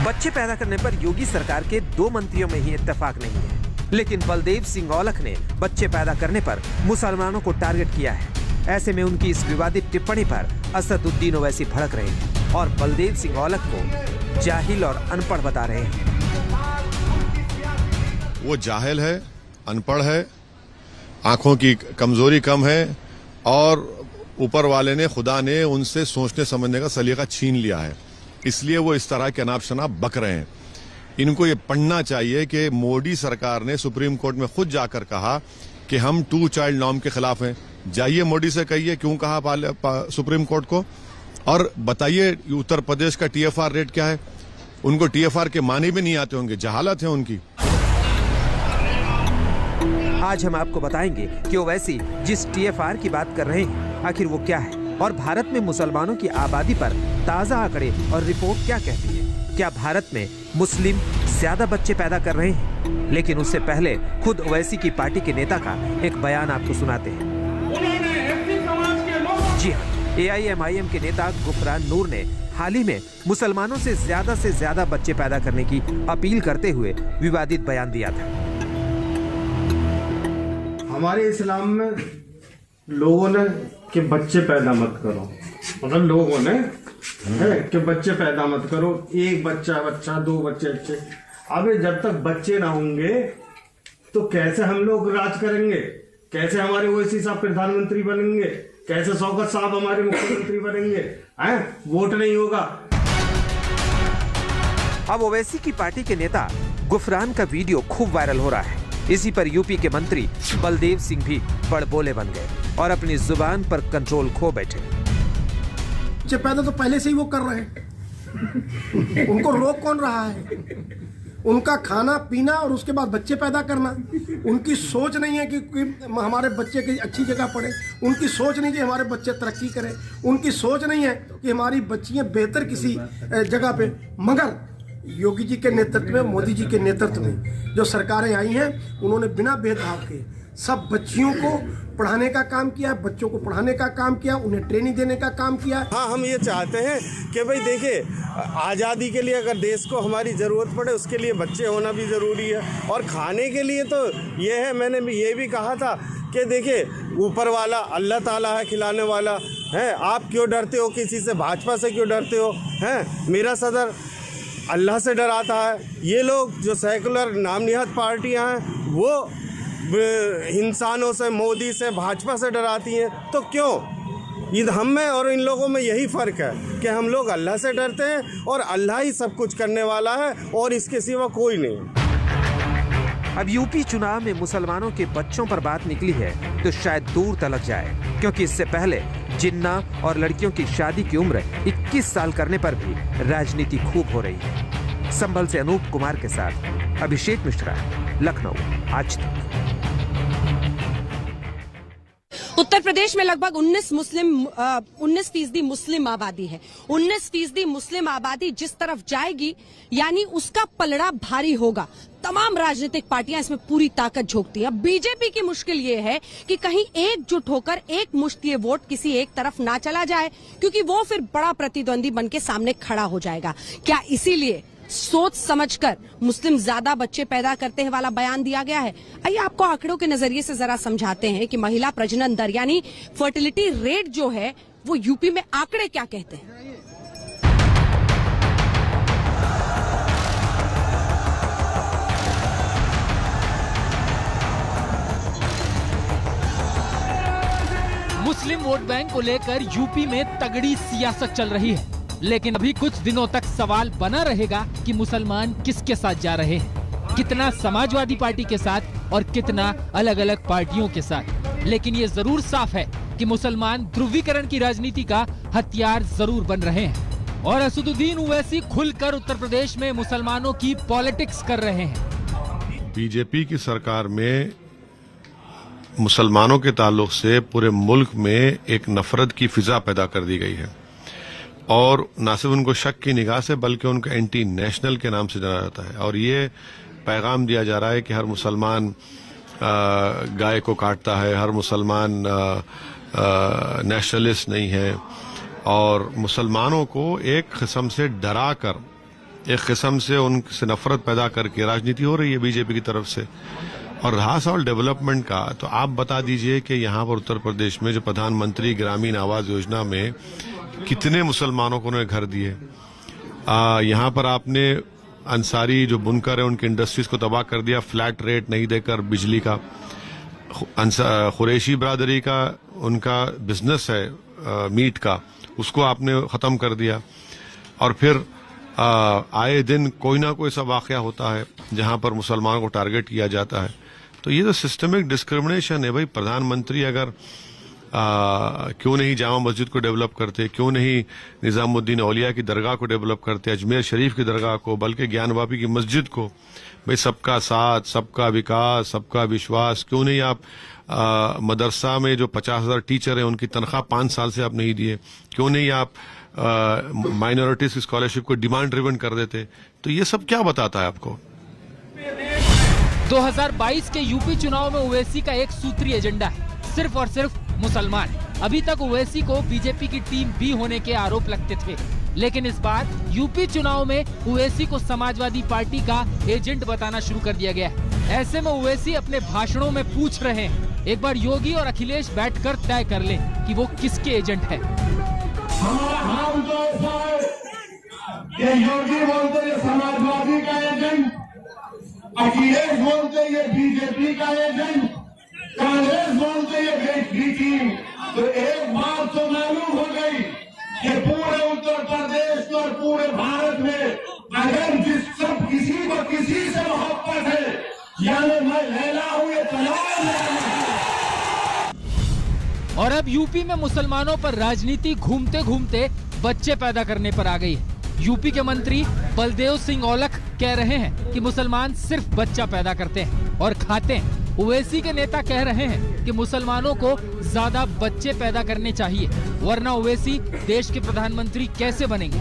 बच्चे पैदा करने पर योगी सरकार के 2 मंत्रियों में ही इत्तेफाक नहीं है, लेकिन बलदेव सिंह औलख ने बच्चे पैदा करने पर मुसलमानों को टारगेट किया है। ऐसे में उनकी इस विवादित टिप्पणी पर असदुद्दीन ओवैसी भड़क रहे हैं और बलदेव सिंह औलख को जाहिल और अनपढ़ बता रहे हैं। वो जाहिल है, अनपढ़ है, आंखों की कमजोरी कम है और ऊपर वाले ने, खुदा ने उनसे सोचने समझने का सलीका छीन लिया है, इसलिए वो इस तरह के अनाप शनाप बक रहे हैं। इनको ये पढ़ना चाहिए कि मोदी सरकार ने सुप्रीम कोर्ट में खुद जाकर कहा कि हम 2 चाइल्ड नॉर्म के खिलाफ हैं। जाइए मोदी से कहिए क्यों कहा सुप्रीम कोर्ट को, और बताइए उत्तर प्रदेश का TFR रेट क्या है। उनको TFR के माने भी नहीं आते होंगे, जहालत है उनकी। आज हम आपको बताएंगे कि ओवैसी जिस TFR की बात कर रहे हैं आखिर वो क्या है, और भारत में मुसलमानों की आबादी पर ताजा आंकड़े और रिपोर्ट क्या कहती है। क्या भारत में मुस्लिम ज्यादा बच्चे पैदा कर रहे हैं? लेकिन उससे पहले खुद ओवैसी की पार्टी के नेता का एक बयान आपको सुनाते हैं। जी हाँ, AIMIM के नेता गुफरान नूर ने हाल ही में मुसलमानों से ज्यादा बच्चे पैदा करने की अपील करते हुए विवादित बयान दिया था। हमारे इस्लाम में लोगों ने कि बच्चे पैदा मत करो, मतलब लोगों ने है कि बच्चे पैदा मत करो, 1 बच्चा 2 बच्चे। अबे जब तक बच्चे ना होंगे तो कैसे हम लोग राज करेंगे? कैसे हमारे ओवैसी साहब प्रधानमंत्री बनेंगे? कैसे शौकत साहब हमारे मुख्यमंत्री बनेंगे? वोट नहीं होगा। अब ओवैसी की पार्टी के नेता गुफरान का वीडियो खूब वायरल हो रहा है। इसी पर यूपी के मंत्री बलदेव सिंह भी बड़बोले बन गए और अपनी जुबान पर कंट्रोल खो बैठे। बच्चे पैदा तो पहले से ही वो कर रहे हैं, उनको रोक कौन रहा है? उनका खाना पीना और उसके बाद बच्चे पैदा करना। उनकी सोच नहीं है कि हमारे बच्चे की अच्छी जगह पढ़े, उनकी सोच नहीं कि हमारे बच्चे तरक्की करें, उनकी सोच नहीं है कि हमारी बच्चियां बेहतर किसी जगह पे। मगर योगी जी के नेतृत्व में, मोदी जी के नेतृत्व में जो सरकारें आई हैं, उन्होंने बिना भेदभाव के सब बच्चियों को पढ़ाने का काम किया, बच्चों को पढ़ाने का काम किया, उन्हें ट्रेनिंग देने का काम किया। हाँ, हम ये चाहते हैं कि भाई देखिए, आज़ादी के लिए अगर देश को हमारी ज़रूरत पड़े, उसके लिए बच्चे होना भी ज़रूरी है। और खाने के लिए तो ये है, मैंने भी ये भी कहा था कि देखिए, ऊपर वाला अल्लाह ताला है खिलाने वाला है। आप क्यों डरते हो किसी से? भाजपा से क्यों डरते हो? हैं, मेरा सदर अल्लाह से डराता है। ये लोग जो सेकुलर नामनिहत पार्टियां हैं वो इंसानों से, मोदी से, भाजपा से डराती हैं। तो क्यों? हम में और इन लोगों में यही फ़र्क है कि हम लोग अल्लाह से डरते हैं और अल्लाह ही सब कुछ करने वाला है और इसके सिवा कोई नहीं। अब यूपी चुनाव में मुसलमानों के बच्चों पर बात निकली है तो शायद दूर तलक जाए, क्योंकि इससे पहले जिन्ना और लड़कियों की शादी की उम्र 21 साल करने पर भी राजनीति खूब हो रही है। संभल से अनूप कुमार के साथ अभिषेक मिश्रा, लखनऊ, आज तक। उत्तर प्रदेश में लगभग 19% मुस्लिम आबादी है। 19% मुस्लिम आबादी जिस तरफ जाएगी, यानी उसका पलड़ा भारी होगा। तमाम राजनीतिक पार्टियां इसमें पूरी ताकत झोंकती हैं। बीजेपी की मुश्किल ये है कि कहीं एकजुट होकर एक मुश्तिए वोट किसी एक तरफ ना चला जाए, क्योंकि वो फिर बड़ा प्रतिद्वंदी बनके सामने खड़ा हो जाएगा। क्या इसीलिए सोच समझकर मुस्लिम ज्यादा बच्चे पैदा करते हैं वाला बयान दिया गया है? आइए आपको आंकड़ों के नजरिए से जरा समझाते हैं कि महिला प्रजनन दर यानी फर्टिलिटी रेट जो है वो यूपी में आंकड़े क्या कहते हैं। मुस्लिम वोट बैंक को लेकर यूपी में तगड़ी सियासत चल रही है, लेकिन अभी कुछ दिनों तक सवाल बना रहेगा कि मुसलमान किसके साथ जा रहे हैं, कितना समाजवादी पार्टी के साथ और कितना अलग अलग पार्टियों के साथ। लेकिन ये जरूर साफ है कि मुसलमान ध्रुवीकरण की राजनीति का हथियार जरूर बन रहे हैं और असदुद्दीन ओवैसी खुलकर उत्तर प्रदेश में मुसलमानों की पॉलिटिक्स कर रहे हैं। बीजेपी की सरकार में मुसलमानों के ताल्लुक से पूरे मुल्क में एक नफरत की फिजा पैदा कर दी गई है और न सिर्फ उनको शक की निगाह से बल्कि उनको एंटी नेशनल के नाम से जाना जाता है और ये पैगाम दिया जा रहा है कि हर मुसलमान गाय को काटता है, हर मुसलमान नेशनलिस्ट नहीं है और मुसलमानों को एक किस्म से डरा कर, एक किस्म से उनसे नफरत पैदा करके राजनीति हो रही है बीजेपी की तरफ से। और रहा सवाल डेवलपमेंट का, तो आप बता दीजिए कि यहाँ पर उत्तर प्रदेश में जो प्रधानमंत्री ग्रामीण आवास योजना में कितने मुसलमानों को उन्होंने घर दिए। यहाँ पर आपने अंसारी जो बुनकर है उनकी इंडस्ट्रीज को तबाह कर दिया, फ्लैट रेट नहीं देकर बिजली का। कुरैशी बरादरी का उनका बिजनेस है मीट का, उसको आपने खत्म कर दिया। और फिर आए दिन कोई ना कोई सा वाकया होता है जहां पर मुसलमानों को टारगेट किया जाता है। तो ये तो सिस्टमिक डिस्क्रिमिनेशन है भाई। प्रधानमंत्री अगर क्यों नहीं जामा मस्जिद को डेवलप करते, क्यों नहीं निजामुद्दीन औलिया की दरगाह को डेवलप करते, अजमेर शरीफ की दरगाह को, बल्कि ज्ञानवापी की मस्जिद को। भाई सबका साथ, सबका विकास, सबका विश्वास। क्यों नहीं आप मदरसा में जो 50,000 टीचर हैं उनकी तनख्वाह 5 साल से आप नहीं दिए? क्यों नहीं आप माइनॉरिटीज की स्कॉलरशिप को डिमांड ड्रिवन कर देते? तो ये सब क्या बताता है आपको? 2022 के यूपी चुनाव में ओवैसी का एक सूत्रीय एजेंडा है, सिर्फ और सिर्फ मुसलमान। अभी तक ओवैसी को बीजेपी की टीम बी होने के आरोप लगते थे, लेकिन इस बार यूपी चुनाव में ओवैसी को समाजवादी पार्टी का एजेंट बताना शुरू कर दिया गया है। ऐसे में ओवैसी अपने भाषणों में पूछ रहे हैं, एक बार योगी और अखिलेश बैठकर तय कर लें कि वो किसके एजेंट है। हमारा हाल तो ऐसा है कि योगी बोलते ये समाजवादी का एजेंट, अखिलेश बोलते ये बीजेपी का एजेंट, कांग्रेस बोलते ये बी टीम। तो एक बात तो मालूम हो गई कि पूरे उत्तर प्रदेश और पूरे भारत में अगर किसी को किसी से मोहब्बत है, यानी मैं लैला हूँ, ये और अब यूपी में मुसलमानों पर राजनीति घूमते घूमते बच्चे पैदा करने पर आ गई है। यूपी के मंत्री बलदेव सिंह औलख कह रहे हैं कि मुसलमान सिर्फ बच्चा पैदा करते हैं और खाते हैं। ओवैसी के नेता कह रहे हैं कि मुसलमानों को ज्यादा बच्चे पैदा करने चाहिए, वरना ओवैसी देश के प्रधानमंत्री कैसे बनेंगे।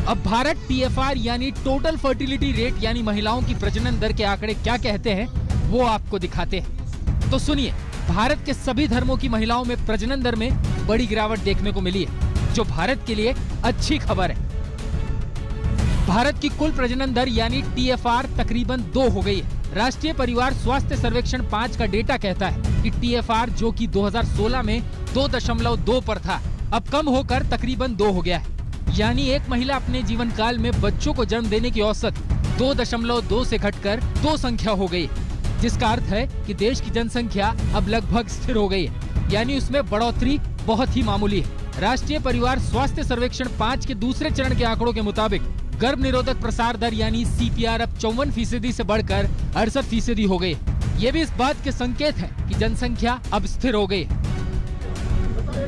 अब भारत TFR यानी टोटल फर्टिलिटी रेट यानी महिलाओं की प्रजनन दर के आंकड़े क्या कहते हैं वो आपको दिखाते हैं। तो सुनिए, भारत के सभी धर्मों की महिलाओं में प्रजनन दर में बड़ी गिरावट देखने को मिली है, जो भारत के लिए अच्छी खबर है। भारत की कुल प्रजनन दर यानी TFR तकरीबन 2 हो गई है। राष्ट्रीय परिवार स्वास्थ्य सर्वेक्षण 5 का डेटा कहता है कि TFR जो कि 2016 में 2.2 पर था, अब कम होकर तकरीबन 2 हो गया है। यानी एक महिला अपने जीवन काल में बच्चों को जन्म देने की औसत 2.2 से घटकर 2 संख्या हो गई है, जिसका अर्थ है कि देश की जनसंख्या अब लगभग स्थिर हो गई है, यानी उसमें बढ़ोतरी बहुत ही मामूली है। राष्ट्रीय परिवार स्वास्थ्य सर्वेक्षण 5 के दूसरे चरण के आंकड़ों के मुताबिक गर्भ निरोधक प्रसार दर यानी CPR अब 54% से बढ़कर 68% हो गई है। ये भी इस बात के संकेत है कि जनसंख्या अब स्थिर हो गई है।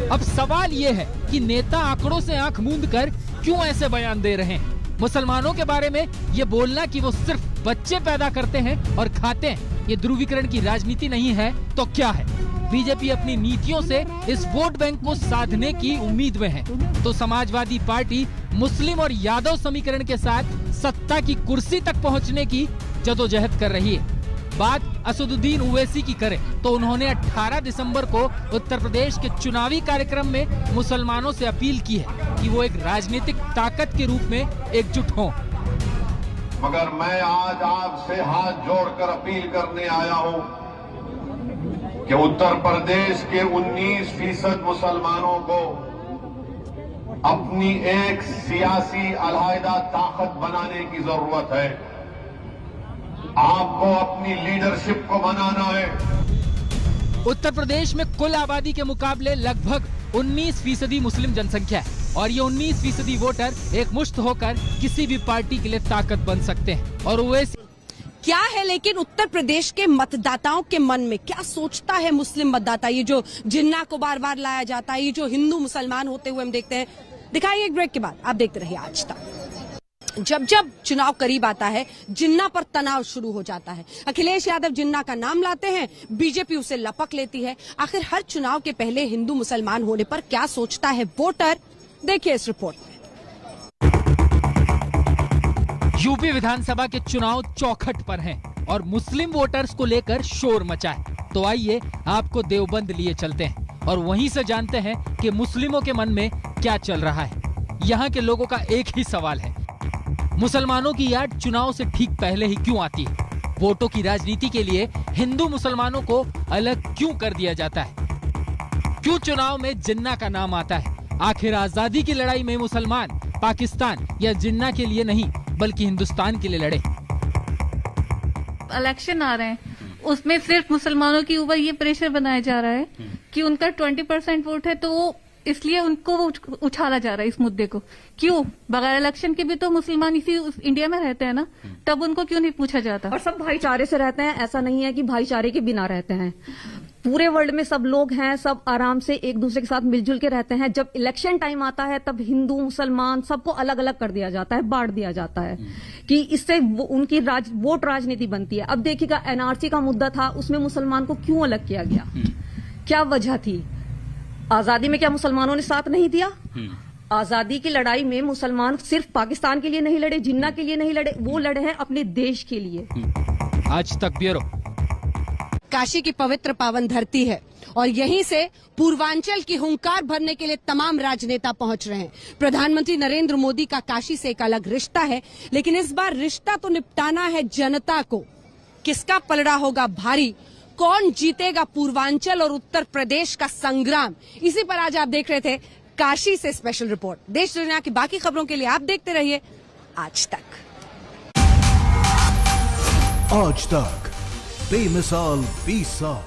अब सवाल ये है कि नेता आंकड़ों से आंख मूंद कर क्यों ऐसे बयान दे रहे हैं। मुसलमानों के बारे में ये बोलना कि वो सिर्फ बच्चे पैदा करते हैं और खाते हैं, ये ध्रुवीकरण की राजनीति नहीं है तो क्या है? बीजेपी अपनी नीतियों से इस वोट बैंक को साधने की उम्मीद में है, तो समाजवादी पार्टी मुस्लिम और यादव समीकरण के साथ सत्ता की कुर्सी तक पहुंचने की जदोजहद कर रही है। बात असदुद्दीन ओवैसी की करें तो उन्होंने 18 दिसंबर को उत्तर प्रदेश के चुनावी कार्यक्रम में मुसलमानों से अपील की है कि वो एक राजनीतिक ताकत के रूप में एकजुट हों। मगर मैं आज आपसे हाथ जोड़कर अपील करने आया हूं कि उत्तर प्रदेश के 19% मुसलमानों को अपनी एक सियासी अलहायदा ताकत बनाने की जरूरत है। आपको अपनी लीडरशिप को बनाना है। उत्तर प्रदेश में कुल आबादी के मुकाबले लगभग 19% मुस्लिम जनसंख्या है और ये 19% वोटर एक मुश्त होकर किसी भी पार्टी के लिए ताकत बन सकते हैं। और ओवैसी क्या है लेकिन उत्तर प्रदेश के मतदाताओं के मन में क्या सोचता है मुस्लिम मतदाता? ये जो जिन्ना को बार बार लाया जाता है, ये जो हिंदू मुसलमान होते हुए हम देखते हैं। दिखाइए एक ब्रेक के बाद, आप देखते रहिए आज तक। जब जब चुनाव करीब आता है जिन्ना पर तनाव शुरू हो जाता है। अखिलेश यादव जिन्ना का नाम लाते हैं, बीजेपी उसे लपक लेती है। आखिर हर चुनाव के पहले हिंदू मुसलमान होने पर क्या सोचता है वोटर, देखिए इस रिपोर्ट में। यूपी विधानसभा के चुनाव चौखट पर हैं और मुस्लिम वोटर्स को लेकर शोर मचा है। तो आइए आपको देवबंद लिए चलते हैं और वहीं से जानते हैं कि मुस्लिमों के मन में क्या चल रहा है। यहाँ के लोगों का एक ही सवाल है, मुसलमानों की याद चुनाव से ठीक पहले ही क्यों आती है? वोटों की राजनीति के लिए हिंदू मुसलमानों को अलग क्यों कर दिया जाता है? क्यों चुनाव में जिन्ना का नाम आता है? आखिर आजादी की लड़ाई में मुसलमान पाकिस्तान या जिन्ना के लिए नहीं बल्कि हिंदुस्तान के लिए लड़े। इलेक्शन आ रहे हैं, उसमें सिर्फ मुसलमानों के ऊपर ये प्रेशर बनाया जा रहा है कि उनका 20% वोट है, तो वो इसलिए उनको उछाला जा रहा है इस मुद्दे को। क्यों? बगैर इलेक्शन के भी तो मुसलमान इसी इंडिया में रहते हैं ना, तब उनको क्यों नहीं पूछा जाता? और सब भाईचारे से रहते हैं, ऐसा नहीं है कि भाईचारे के बिना रहते हैं। पूरे वर्ल्ड में सब लोग हैं, सब आराम से एक दूसरे के साथ मिलजुल के रहते हैं। जब इलेक्शन टाइम आता है तब हिंदू मुसलमान सबको अलग अलग कर दिया जाता है, बांट दिया जाता है कि इससे उनकी वोट राजनीति बनती है। अब देखिएगा एनआरसी का मुद्दा था, उसमें मुसलमान को क्यों अलग किया गया? क्या वजह थी? आजादी में क्या मुसलमानों ने साथ नहीं दिया? आजादी की लड़ाई में मुसलमान सिर्फ पाकिस्तान के लिए नहीं लड़े, जिन्ना के लिए नहीं लड़े, वो लड़े हैं अपने देश के लिए। आज तक ब्यूरो। काशी की पवित्र पावन धरती है और यहीं से पूर्वांचल की हुंकार भरने के लिए तमाम राजनेता पहुंच रहे हैं। प्रधानमंत्री नरेंद्र मोदी का काशी से एक अलग रिश्ता है, लेकिन इस बार रिश्ता तो निपटाना है जनता को। किसका पलड़ा होगा भारी? कौन जीतेगा पूर्वांचल और उत्तर प्रदेश का संग्राम? इसी पर आज आप देख रहे थे काशी से स्पेशल रिपोर्ट। देश दुनिया की बाकी खबरों के लिए आप देखते रहिए आज तक। आज तक बेमिसाल 20 साल।